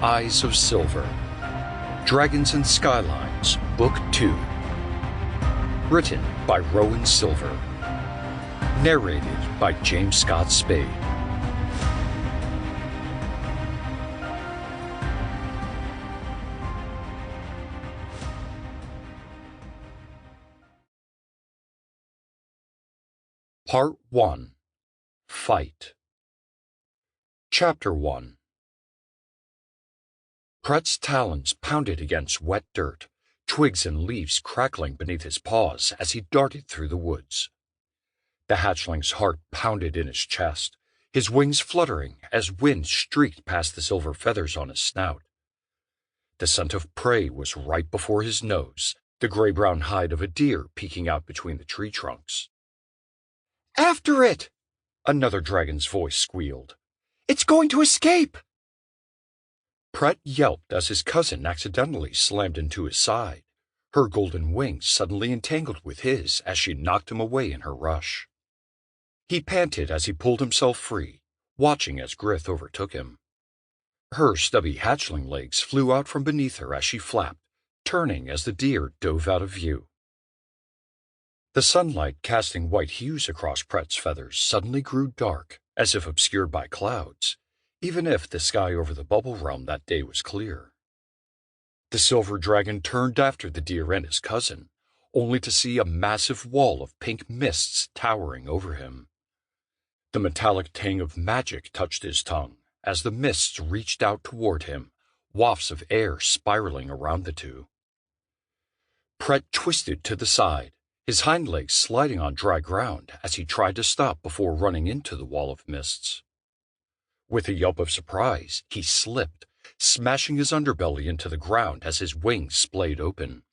Eyes of Silver, Dragons and Skylines, Book 2. Written by Rowan Silver. Narrated by James Scott Spaid. Part 1. Fight. Chapter 1. Pret's talons pounded against wet dirt, twigs and leaves crackling beneath his paws as he darted through the woods. The hatchling's heart pounded in his chest, his wings fluttering as wind streaked past the silver feathers on his snout. The scent of prey was right before his nose, the gray-brown hide of a deer peeking out between the tree trunks. "After it!" another dragon's voice squealed. "It's going to escape!" Pret yelped as his cousin accidentally slammed into his side, her golden wings suddenly entangled with his as she knocked him away in her rush. He panted as he pulled himself free, watching as Grith overtook him. Her stubby hatchling legs flew out from beneath her as she flapped, turning as the deer dove out of view. The sunlight casting white hues across Pret's feathers suddenly grew dark, as if obscured by clouds, even if the sky over the bubble realm that day was clear. The silver dragon turned after the deer and his cousin, only to see a massive wall of pink mists towering over him. The metallic tang of magic touched his tongue as the mists reached out toward him, wafts of air spiraling around the two. Pret twisted to the side, his hind legs sliding on dry ground as he tried to stop before running into the wall of mists. With a yelp of surprise, he slipped, smashing his underbelly into the ground as his wings splayed open.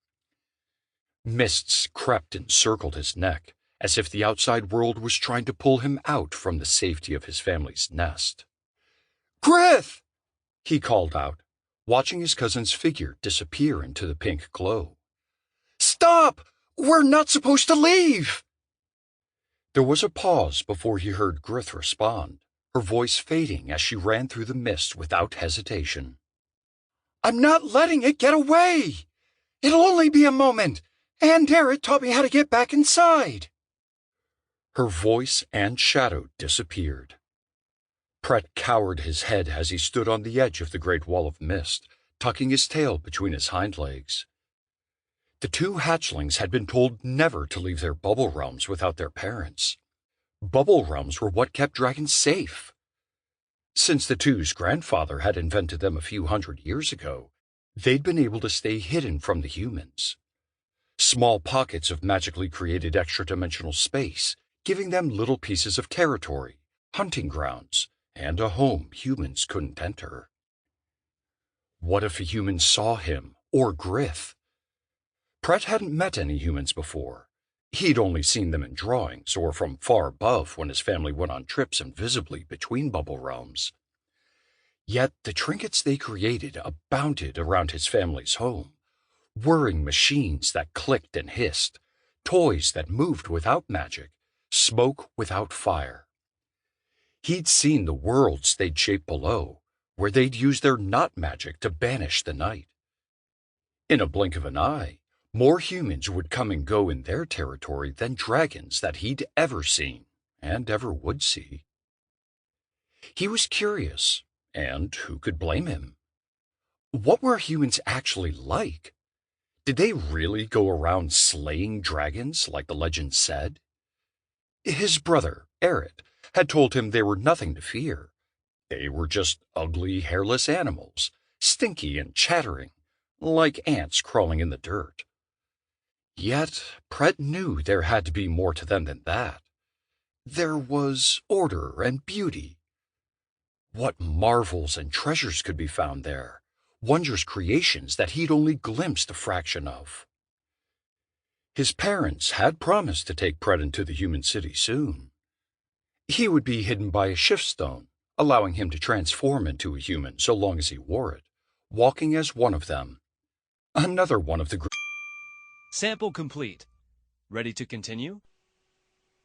Mists crept and circled his neck, as if the outside world was trying to pull him out from the safety of his family's nest. "Grith!" he called out, watching his cousin's figure disappear into the pink glow. "Stop! We're not supposed to leave!" There was a pause before he heard Grith respond, her voice fading as she ran through the mist without hesitation. "I'm not letting it get away! It'll only be a moment, and Narrator taught me how to get back inside." Her voice and shadow disappeared. Pret cowered his head as he stood on the edge of the great wall of mist, tucking his tail between his hind legs. The two hatchlings had been told never to leave their bubble realms without their parents. Bubble realms were what kept dragons safe. Since the two's grandfather had invented them a few hundred years ago, they'd been able to stay hidden from the humans. Small pockets of magically created extra-dimensional space, giving them little pieces of territory, hunting grounds, and a home humans couldn't enter. What if a human saw him, or Grith? Pret hadn't met any humans before. He'd only seen them in drawings or from far above when his family went on trips invisibly between bubble realms. Yet the trinkets they created abounded around his family's home. Whirring machines that clicked and hissed, toys that moved without magic, smoke without fire. He'd seen the worlds they'd shaped below, where they'd use their not magic to banish the night. In a blink of an eye, more humans would come and go in their territory than dragons that he'd ever seen, and ever would see. He was curious, and who could blame him? What were humans actually like? Did they really go around slaying dragons like the legend said? His brother, Narrator, had told him they were nothing to fear. They were just ugly, hairless animals, stinky and chattering, like ants crawling in the dirt. Yet Pret knew there had to be more to them than that. There was order and beauty. What marvels and treasures could be found there, wondrous creations that he'd only glimpsed a fraction of. His parents had promised to take Pret into the human city soon. He would be hidden by a shift stone, allowing him to transform into a human so long as he wore it, walking as one of them. Another one of the Sample complete. Ready to continue?